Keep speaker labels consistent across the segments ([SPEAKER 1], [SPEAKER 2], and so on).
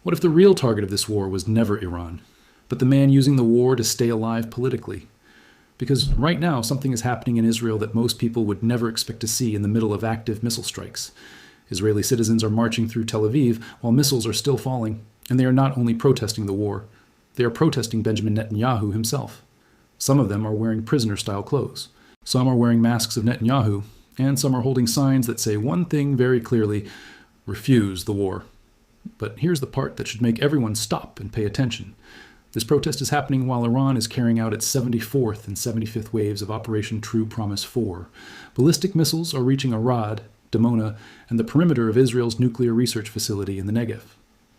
[SPEAKER 1] What if the real target of this war was never Iran, but the man using the war to stay alive politically? Because right now, something is happening in Israel that most people would never expect to see in the middle of active missile strikes. Israeli citizens are marching through Tel Aviv while missiles are still falling, and they are not only protesting the war, they are protesting Benjamin Netanyahu himself. Some of them are wearing prisoner-style clothes. Some are wearing masks of Netanyahu, and some are holding signs that say one thing very clearly: refuse the war. But here's the part that should make everyone stop and pay attention. This protest is happening while Iran is carrying out its 74th and 75th waves of Operation True Promise 4. Ballistic missiles are reaching Arad, Dimona, and the perimeter of Israel's nuclear research facility in the Negev.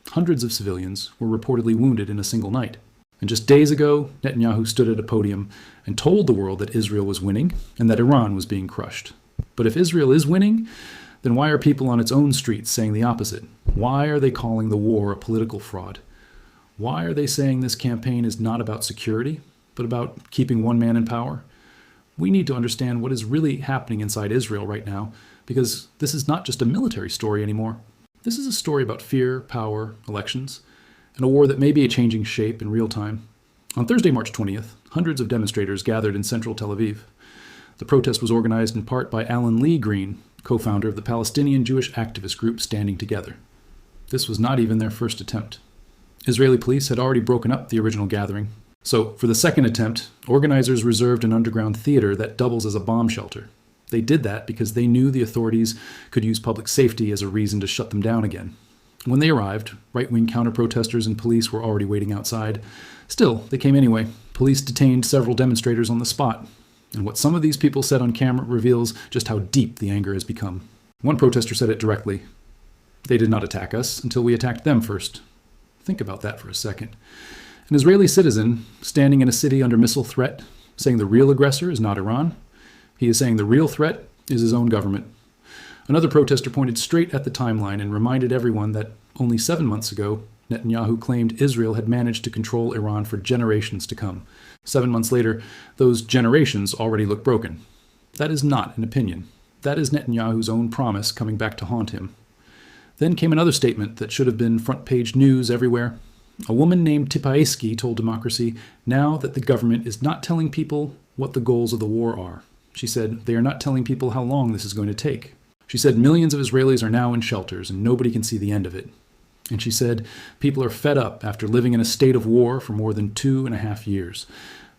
[SPEAKER 1] Hundreds of civilians were reportedly wounded in a single night. And just days ago, Netanyahu stood at a podium and told the world that Israel was winning and that Iran was being crushed. But if Israel is winning, then why are people on its own streets saying the opposite? Why are they calling the war a political fraud? Why are they saying this campaign is not about security, but about keeping one man in power? We need to understand what is really happening inside Israel right now, because this is not just a military story anymore. This is a story about fear, power, elections, and a war that may be changing shape in real time. On Thursday, March 20th, hundreds of demonstrators gathered in central Tel Aviv. The protest was organized in part by Alan Lee Green, co-founder of the Palestinian Jewish activist group Standing Together. This was not even their first attempt. Israeli police had already broken up the original gathering. So, for the second attempt, organizers reserved an underground theater that doubles as a bomb shelter. They did that because they knew the authorities could use public safety as a reason to shut them down again. When they arrived, right-wing counter-protesters and police were already waiting outside. Still, they came anyway. Police detained several demonstrators on the spot. And what some of these people said on camera reveals just how deep the anger has become. One protester said it directly: "They did not attack us until we attacked them first." Think about that for a second. An Israeli citizen standing in a city under missile threat, saying the real aggressor is not Iran. He is saying the real threat is his own government. Another protester pointed straight at the timeline and reminded everyone that only 7 months ago, Netanyahu claimed Israel had managed to control Iran for generations to come. 7 months later, those generations already look broken. That is not an opinion. That is Netanyahu's own promise coming back to haunt him. Then came another statement that should have been front-page news everywhere. A woman named Tipaisky told Democracy now that the government is not telling people what the goals of the war are. She said they are not telling people how long this is going to take. She said millions of Israelis are now in shelters and nobody can see the end of it. And she said people are fed up after living in a state of war for more than 2.5 years.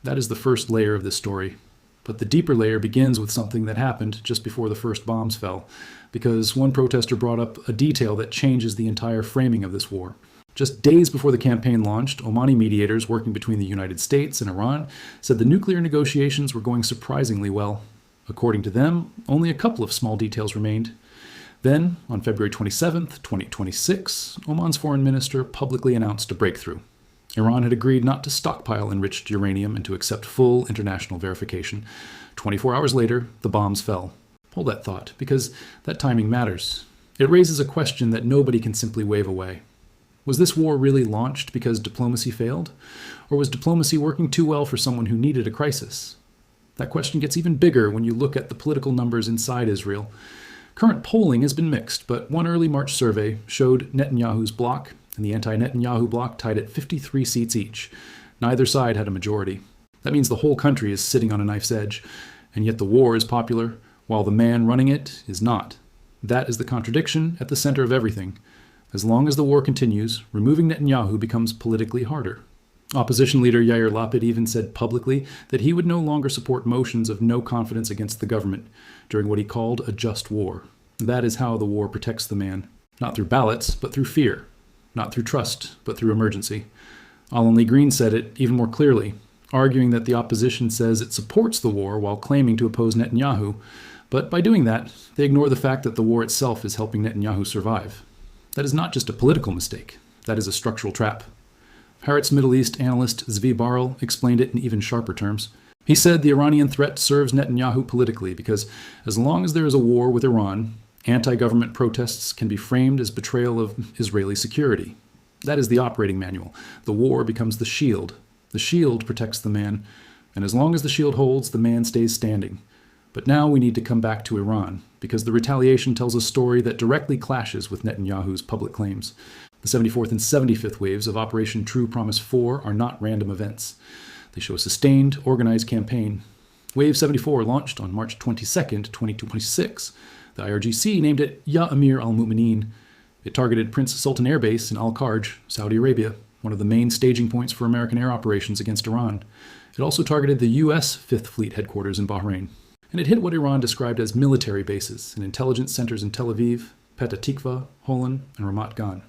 [SPEAKER 1] That is the first layer of this story. But the deeper layer begins with something that happened just before the first bombs fell, because one protester brought up a detail that changes the entire framing of this war. Just days before the campaign launched, Omani mediators working between the United States and Iran said the nuclear negotiations were going surprisingly well. According to them, only a couple of small details remained. Then, on February 27, 2026, Oman's foreign minister publicly announced a breakthrough. Iran had agreed not to stockpile enriched uranium and to accept full international verification. 24 hours later, the bombs fell. Hold that thought, because that timing matters. It raises a question that nobody can simply wave away. Was this war really launched because diplomacy failed? Or was diplomacy working too well for someone who needed a crisis? That question gets even bigger when you look at the political numbers inside Israel. Current polling has been mixed, but one early March survey showed Netanyahu's bloc and the anti-Netanyahu bloc tied at 53 seats each. Neither side had a majority. That means the whole country is sitting on a knife's edge, and yet the war is popular, while the man running it is not. That is the contradiction at the center of everything. As long as the war continues, removing Netanyahu becomes politically harder. Opposition leader Yair Lapid even said publicly that he would no longer support motions of no confidence against the government during what he called a just war. That is how the war protects the man. Not through ballots, but through fear. Not through trust, but through emergency. Alan Lee Green said it even more clearly, arguing that the opposition says it supports the war while claiming to oppose Netanyahu, but by doing that, they ignore the fact that the war itself is helping Netanyahu survive. That is not just a political mistake. That is a structural trap. Haaretz Middle East analyst Zvi Barel explained it in even sharper terms. He said the Iranian threat serves Netanyahu politically because as long as there is a war with Iran, anti-government protests can be framed as betrayal of Israeli security. That is the operating manual. The war becomes the shield. The shield protects the man, and as long as the shield holds, the man stays standing. But now we need to come back to Iran, because the retaliation tells a story that directly clashes with Netanyahu's public claims. The 74th and 75th waves of Operation True Promise 4 are not random events. They show a sustained, organized campaign. Wave 74 launched on March 22, 2026. The IRGC named it Ya Amir al-Mu'mineen. It targeted Prince Sultan Air Base in Al-Kharj, Saudi Arabia, one of the main staging points for American air operations against Iran. It also targeted the U.S. Fifth Fleet headquarters in Bahrain. And it hit what Iran described as military bases and intelligence centers in Tel Aviv, Petah Tikva, Holon, and Ramat Gan.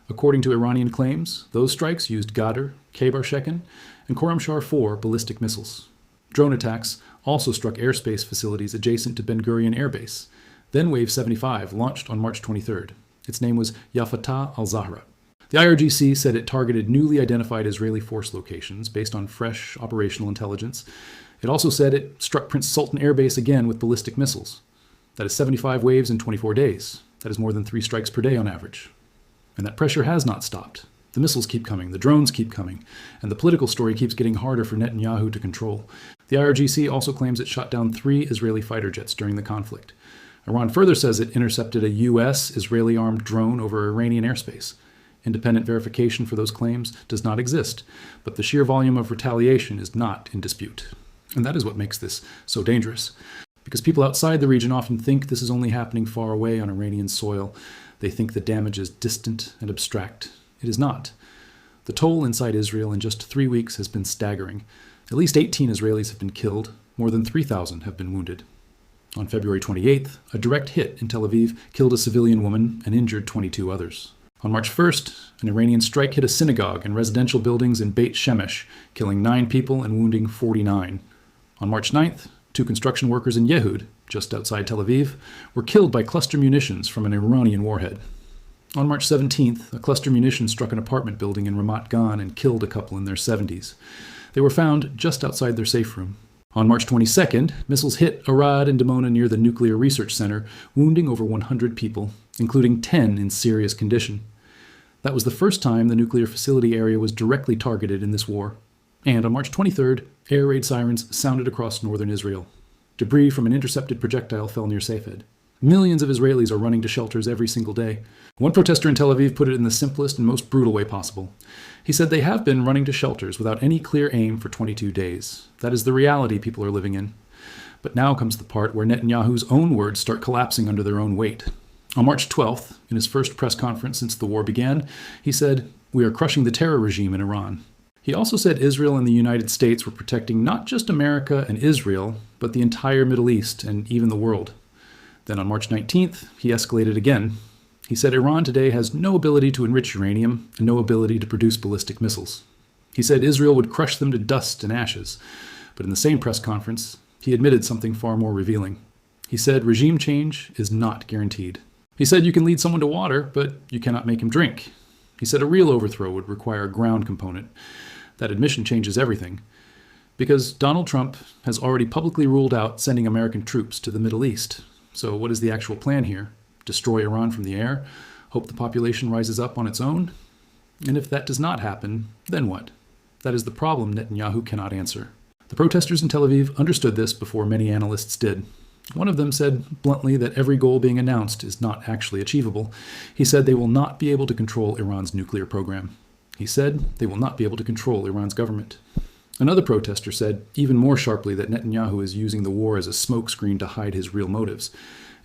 [SPEAKER 1] According to Iranian claims, those strikes used Ghadr, Khaybar Shekin, and Khorramshahr 4 ballistic missiles. Drone attacks also struck airspace facilities adjacent to Ben Gurion Air Base. Then Wave 75 launched on March 23rd. Its name was Yafatah al-Zahra. The IRGC said it targeted newly identified Israeli force locations based on fresh operational intelligence. It also said it struck Prince Sultan Air Base again with ballistic missiles. That is 75 waves in 24 days. That is more than 3 strikes per day on average. And that pressure has not stopped. The missiles keep coming, the drones keep coming, and the political story keeps getting harder for Netanyahu to control. The IRGC also claims it shot down 3 Israeli fighter jets during the conflict. Iran further says it intercepted a U.S. Israeli armed drone over Iranian airspace. Independent verification for those claims does not exist, but the sheer volume of retaliation is not in dispute. And that is what makes this so dangerous. Because people outside the region often think this is only happening far away on Iranian soil. They think the damage is distant and abstract. It is not. The toll inside Israel in just 3 weeks has been staggering. At least 18 Israelis have been killed. More than 3,000 have been wounded. On February 28th, a direct hit in Tel Aviv killed a civilian woman and injured 22 others. On March 1st, an Iranian strike hit a synagogue and residential buildings in Beit Shemesh, killing 9 people and wounding 49. On March 9th, 2 construction workers in Yehud, just outside Tel Aviv, were killed by cluster munitions from an Iranian warhead. On March 17th, a cluster munition struck an apartment building in Ramat Gan and killed a couple in their 70s. They were found just outside their safe room. On March 22nd, missiles hit Arad and Dimona near the Nuclear Research Center, wounding over 100 people, including 10 in serious condition. That was the first time the nuclear facility area was directly targeted in this war. And on March 23rd, air raid sirens sounded across northern Israel. Debris from an intercepted projectile fell near Safed. Millions of Israelis are running to shelters every single day. One protester in Tel Aviv put it in the simplest and most brutal way possible. He said they have been running to shelters without any clear aim for 22 days. That is the reality people are living in. But now comes the part where Netanyahu's own words start collapsing under their own weight. On March 12th, in his first press conference since the war began, he said, "We are crushing the terror regime in Iran." He also said Israel and the United States were protecting not just America and Israel, but the entire Middle East and even the world. Then on March 19th, he escalated again. He said Iran today has no ability to enrich uranium and no ability to produce ballistic missiles. He said Israel would crush them to dust and ashes. But in the same press conference, he admitted something far more revealing. He said regime change is not guaranteed. He said you can lead someone to water, but you cannot make him drink. He said a real overthrow would require a ground component. That admission changes everything. Because Donald Trump has already publicly ruled out sending American troops to the Middle East. So what is the actual plan here? Destroy Iran from the air? Hope the population rises up on its own? And if that does not happen, then what? That is the problem Netanyahu cannot answer. The protesters in Tel Aviv understood this before many analysts did. One of them said bluntly that every goal being announced is not actually achievable. He said they will not be able to control Iran's nuclear program. He said they will not be able to control Iran's government. Another protester said even more sharply that Netanyahu is using the war as a smokescreen to hide his real motives,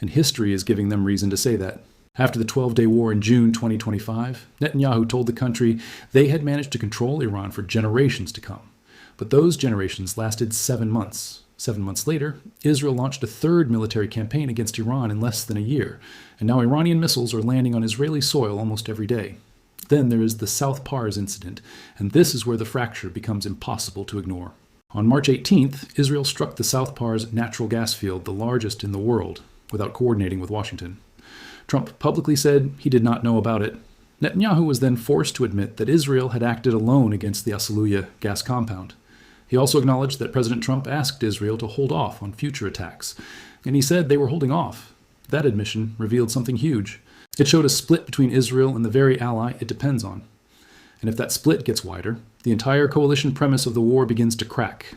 [SPEAKER 1] and history is giving them reason to say that. After the 12-day war in June 2025, Netanyahu told the country they had managed to control Iran for generations to come. But those generations lasted 7 months. 7 months later, Israel launched a third military campaign against Iran in less than a year, and now Iranian missiles are landing on Israeli soil almost every day. Then there is the South Pars incident, and this is where the fracture becomes impossible to ignore. On March 18th, Israel struck the South Pars natural gas field, the largest in the world, without coordinating with Washington. Trump publicly said he did not know about it. Netanyahu was then forced to admit that Israel had acted alone against the Asaluya gas compound. He also acknowledged that President Trump asked Israel to hold off on future attacks, and he said they were holding off. That admission revealed something huge. It showed a split between Israel and the very ally it depends on. And if that split gets wider, the entire coalition premise of the war begins to crack.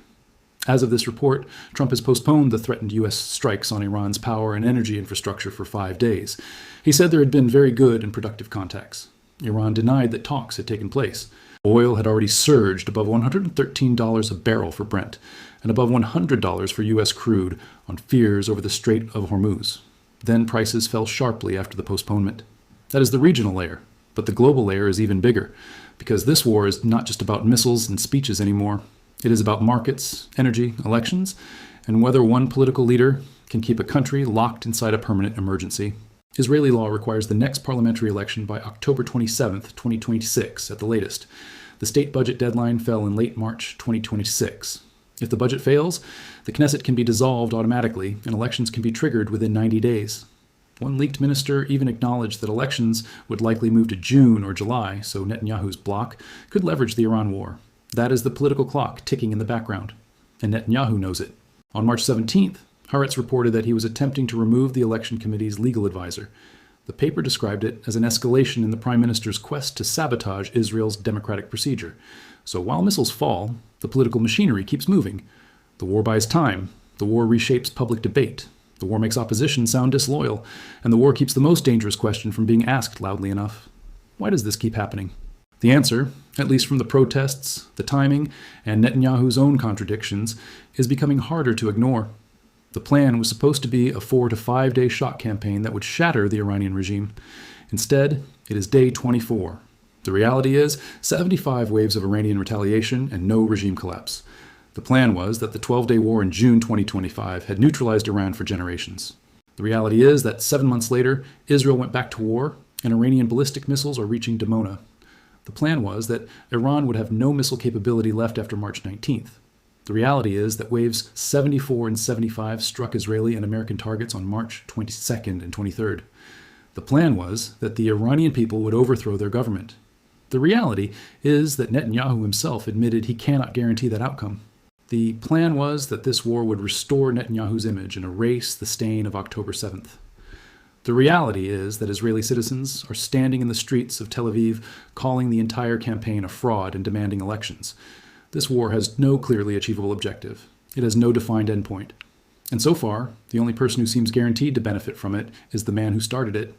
[SPEAKER 1] As of this report, Trump has postponed the threatened U.S. strikes on Iran's power and energy infrastructure for 5 days. He said there had been very good and productive contacts. Iran denied that talks had taken place. Oil had already surged above $113 a barrel for Brent and above $100 for U.S. crude on fears over the Strait of Hormuz. Then prices fell sharply after the postponement. That is the regional layer, but the global layer is even bigger, because this war is not just about missiles and speeches anymore. It is about markets, energy, elections, and whether one political leader can keep a country locked inside a permanent emergency. Israeli law requires the next parliamentary election by October 27, 2026 at the latest. The state budget deadline fell in late March 2026. If the budget fails, the Knesset can be dissolved automatically and elections can be triggered within 90 days. One leaked minister even acknowledged that elections would likely move to June or July, so Netanyahu's bloc could leverage the Iran war. That is the political clock ticking in the background, and Netanyahu knows it. On March 17th, Haaretz reported that he was attempting to remove the election committee's legal advisor. The paper described it as an escalation in the prime minister's quest to sabotage Israel's democratic procedure. So while missiles fall, the political machinery keeps moving. The war buys time. The war reshapes public debate. The war makes opposition sound disloyal. And the war keeps the most dangerous question from being asked loudly enough. Why does this keep happening? The answer, at least from the protests, the timing, and Netanyahu's own contradictions, is becoming harder to ignore. The plan was supposed to be a 4 to 5 day shock campaign that would shatter the Iranian regime. Instead, it is day 24. The reality is 75 waves of Iranian retaliation and no regime collapse. The plan was that the 12-day war in June 2025 had neutralized Iran for generations. The reality is that 7 months later, Israel went back to war, and Iranian ballistic missiles are reaching Dimona. The plan was that Iran would have no missile capability left after March 19th. The reality is that waves 74 and 75 struck Israeli and American targets on March 22nd and 23rd. The plan was that the Iranian people would overthrow their government. The reality is that Netanyahu himself admitted he cannot guarantee that outcome. The plan was that this war would restore Netanyahu's image and erase the stain of October 7th. The reality is that Israeli citizens are standing in the streets of Tel Aviv calling the entire campaign a fraud and demanding elections. This war has no clearly achievable objective. It has no defined endpoint. And so far, the only person who seems guaranteed to benefit from it is the man who started it.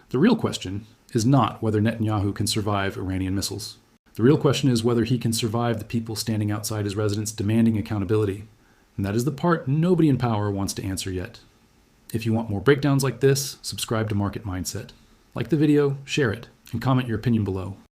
[SPEAKER 1] The real question is not whether Netanyahu can survive Iranian missiles. The real question is whether he can survive the people standing outside his residence demanding accountability. And that is the part nobody in power wants to answer yet. If you want more breakdowns like this, subscribe to Market Mindset. Like the video, share it, and comment your opinion below.